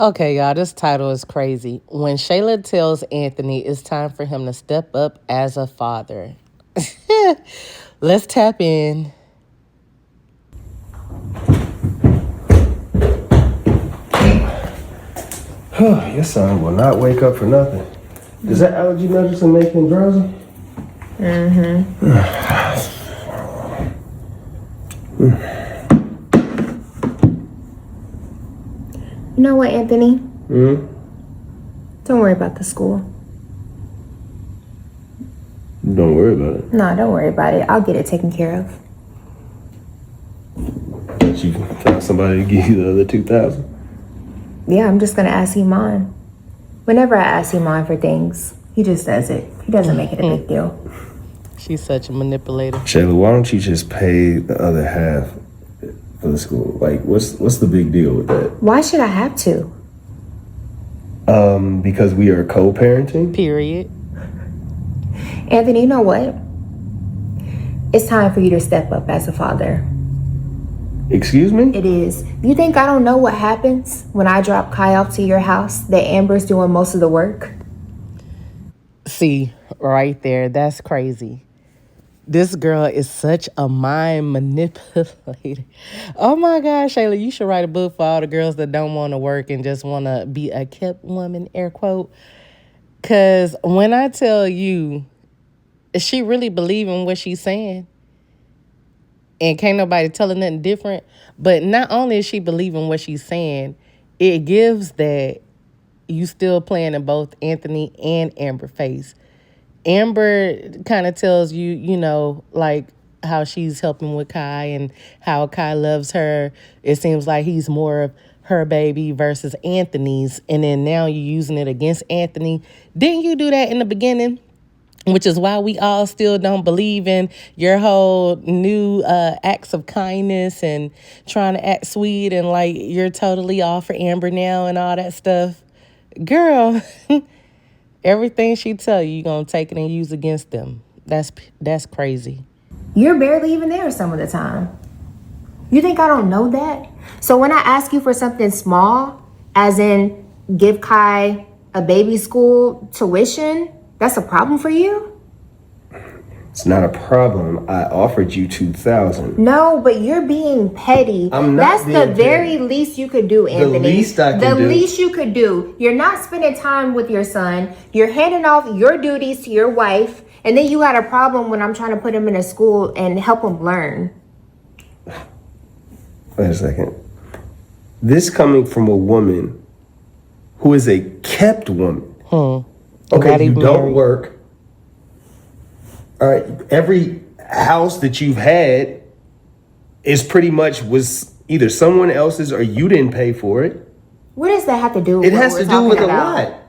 Okay, y'all, this title is crazy. When Shayla tells Anthony it's time for him to step up as a father. Let's tap in. Your son will not wake up for nothing. Does that allergy medicine make him drowsy? You know what, Anthony? Hmm? Don't worry about the school. Don't worry about it. No, don't worry about it. I'll get it taken care of. But you found somebody to give you the other 2,000. Yeah, I'm just gonna ask Iman. Whenever I ask Iman for things, he just does it. He doesn't make it a big deal. She's such a manipulator. Shayla, why don't you just pay the other half for the school? Like, what's the big deal with that? Why should I have to? Because we are co-parenting? Period. Anthony, you know what? It's time for you to step up as a father. Excuse me? It is. You think I don't know what happens when I drop Kai off to your house that Amber's doing most of the work? See, right there, that's crazy. This girl is such a mind manipulator. Oh my gosh, Shayla, you should write a book for all the girls that don't want to work and just want to be a kept woman, air quote. Because when I tell you, she really believe in what she's saying. And can't nobody tell her nothing different. But not only is she believing what she's saying, it gives that you still playing in both Anthony and Amber face. Amber kind of tells you, like how she's helping with Kai and how Kai loves her. It seems like he's more of her baby versus Anthony's. And then now you're using it against Anthony. Didn't you do that in the beginning? Which is why we all still don't believe in your whole new acts of kindness and trying to act sweet and like you're totally all for Amber now and all that stuff. Girl, everything she tell you, you're going to take it and use against them. That's crazy. You're barely even there some of the time. You think I don't know that? So when I ask you for something small, as in give Kai a baby school tuition, that's a problem for you? It's not a problem. I offered you 2,000. No, but you're being petty. I'm not That's being the petty. very least you could do, Anthony. The least I can do. The least you could do. You're not spending time with your son. You're handing off your duties to your wife. And then you got a problem when I'm trying to put him in a school and help him learn. Wait a second. This coming from a woman who is a kept woman. Okay, you don't work. All right, every house that you've had is pretty much was either someone else's or you didn't pay for it. What does that have to do with It what has we're to do talking with about? a lot.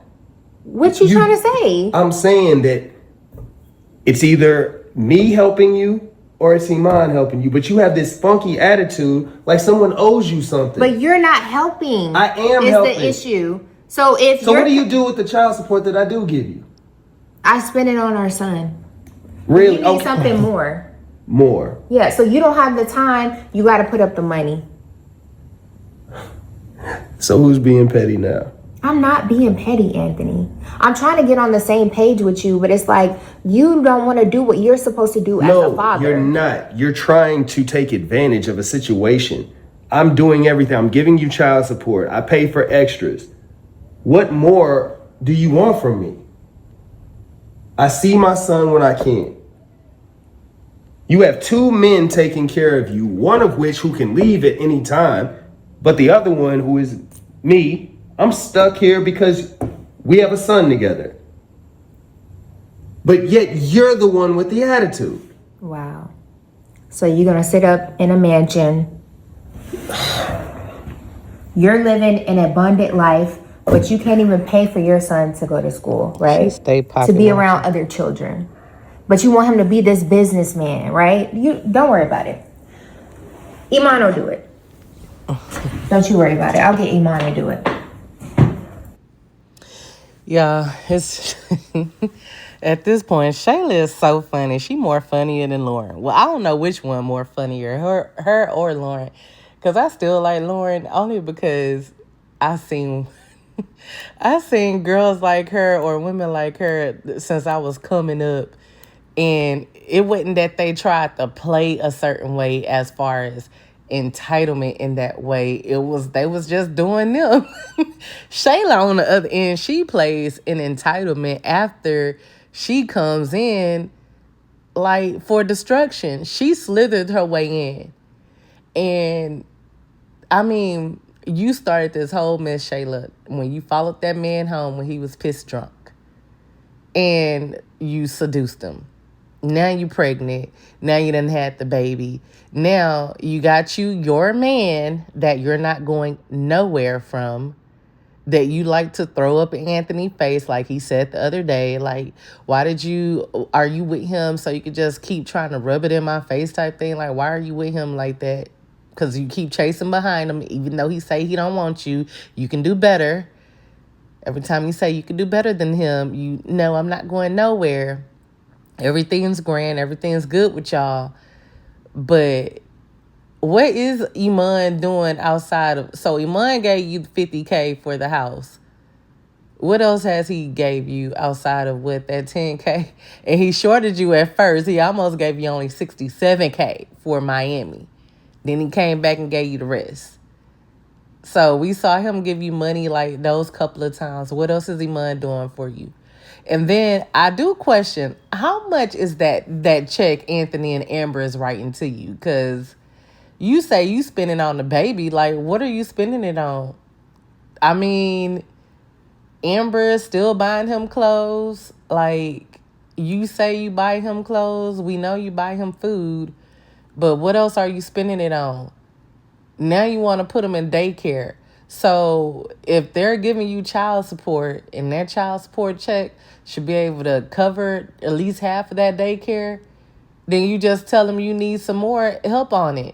What you trying to say? I'm saying that it's either me helping you or it's Iman helping you, but you have this funky attitude like someone owes you something. But you're not helping. I am helping. Is the issue. So what do you do with the child support that I do give you? I spend it on our son. Really? You need something more. More. Yeah, so you don't have the time. You got to put up the money. So who's being petty now? I'm not being petty, Anthony. I'm trying to get on the same page with you, but it's like you don't want to do what you're supposed to do as a father. No, you're not. You're trying to take advantage of a situation. I'm doing everything. I'm giving you child support. I pay for extras. What more do you want from me? I see my son when I can. You have two men taking care of you, one of which who can leave at any time, but the other one who is me, I'm stuck here because we have a son together. But yet you're the one with the attitude. Wow. So you're going to sit up in a mansion. You're living an abundant life, but you can't even pay for your son to go to school, right? Stay popular. To be around other children. But you want him to be this businessman, right? You don't worry about it. Iman will do it. Don't you worry about it. I'll get Iman to do it. Yeah, it's at this point, Shayla is so funny. She more funnier than Lauren. Well, I don't know which one more funnier, her or Lauren. Because I still like Lauren only because I seen I seen girls like her or women like her since I was coming up, and it wasn't that they tried to play a certain way as far as entitlement in that way. It was they was just doing them. Shayla on the other end, she plays an entitlement after she comes in like for destruction. She slithered her way in. And I mean, you started this whole mess, Shayla, when you followed that man home when he was pissed drunk and you seduced him. Now you pregnant. Now you done had the baby. Now you got your man that you're not going nowhere from, that you like to throw up in Anthony's face, like he said the other day. Like, are you with him so you could just keep trying to rub it in my face type thing? Like, why are you with him like that? Because you keep chasing behind him, even though he say he don't want you. You can do better. Every time you say you can do better than him, you know I'm not going nowhere. Everything's grand. Everything's good with y'all. But what is Iman doing outside of... So Iman gave you 50K for the house. What else has he gave you outside of what, that 10K? And he shorted you at first. He almost gave you only 67K for Miami. Then he came back and gave you the rest. So we saw him give you money like those couple of times. What else is Iman doing for you? And then I do question, how much is that check Anthony and Amber is writing to you? Because you say you spending on the baby. Like, what are you spending it on? I mean, Amber is still buying him clothes. Like, you say you buy him clothes. We know you buy him food. But what else are you spending it on? Now you want to put him in daycare. So if they're giving you child support and that child support check should be able to cover at least half of that daycare, then you just tell them you need some more help on it.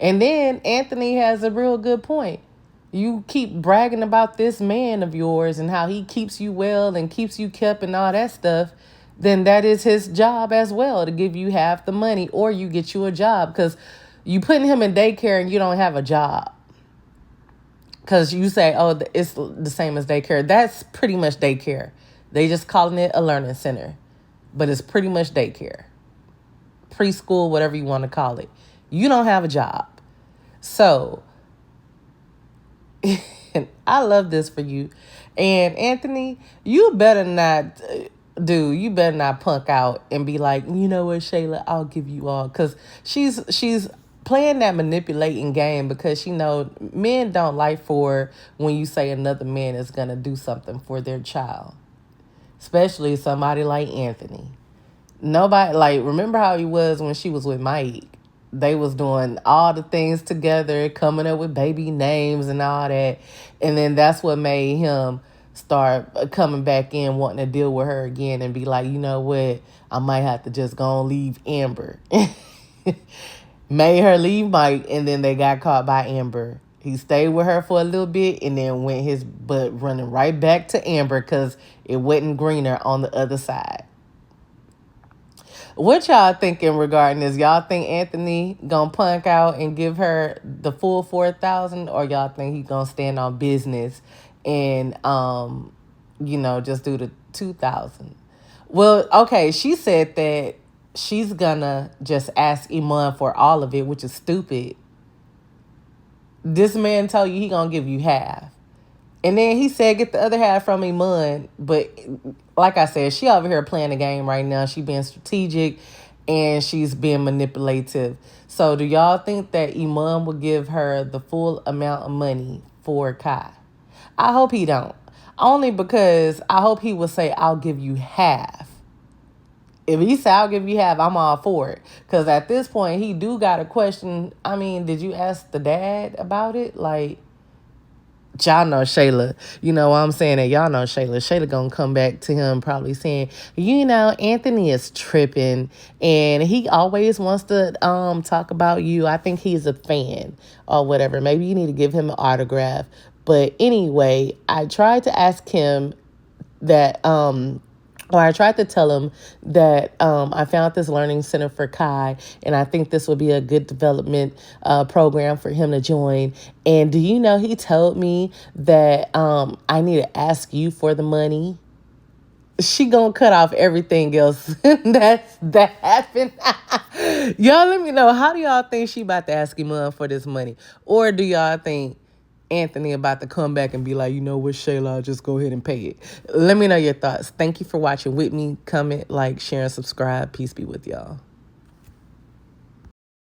And then Anthony has a real good point. You keep bragging about this man of yours and how he keeps you well and keeps you kept and all that stuff. Then that is his job as well, to give you half the money, or you get you a job, because you putting him in daycare and you don't have a job. Because you say, oh, it's the same as daycare. That's pretty much daycare. They just calling it a learning center. But it's pretty much daycare. Preschool, whatever you want to call it. You don't have a job. So, I love this for you. And Anthony, you better not, you better not punk out and be like, you know what, Shayla, I'll give you all. Because she's playing that manipulating game, because she know men don't like for when you say another man is going to do something for their child. Especially somebody like Anthony. Nobody, like, remember how he was when she was with Mike? They was doing all the things together, coming up with baby names and all that. And then that's what made him start coming back in, wanting to deal with her again and be like, you know what? I might have to just go and leave Amber. Made her leave Mike, and then they got caught by Amber. He stayed with her for a little bit and then went his butt running right back to Amber because it wasn't greener on the other side. What y'all thinking regarding this? Y'all think Anthony gonna punk out and give her the full 4,000, or y'all think he gonna stand on business and just do the 2,000? Well, okay, she said that she's gonna just ask Iman for all of it, which is stupid. This man told you he gonna give you half. And then he said get the other half from Iman. But like I said, she over here playing the game right now. She being strategic and she's being manipulative. So do y'all think that Iman will give her the full amount of money for Kai? I hope he don't. Only because I hope he will say, I'll give you half. If he say, I'll give you half, I'm all for it. Because at this point, he do got a question. I mean, did you ask the dad about it? Like, y'all know Shayla. You know what I'm saying? That y'all know Shayla. Shayla gonna come back to him probably saying, Anthony is tripping and he always wants to talk about you. I think he's a fan or whatever. Maybe you need to give him an autograph. But anyway, I tried to ask him that or I tried to tell him that I found this learning center for Kai, and I think this would be a good development program for him to join. And do you know, he told me that I need to ask you for the money. She gonna cut off everything else that happened. Y'all let me know, how do y'all think she about to ask Iman for this money? Or do y'all think Anthony about to come back and be like, you know what, Shayla, I'll just go ahead and pay it? Let me know your thoughts. Thank you for watching with me. Comment, like, share, and subscribe. Peace be with y'all.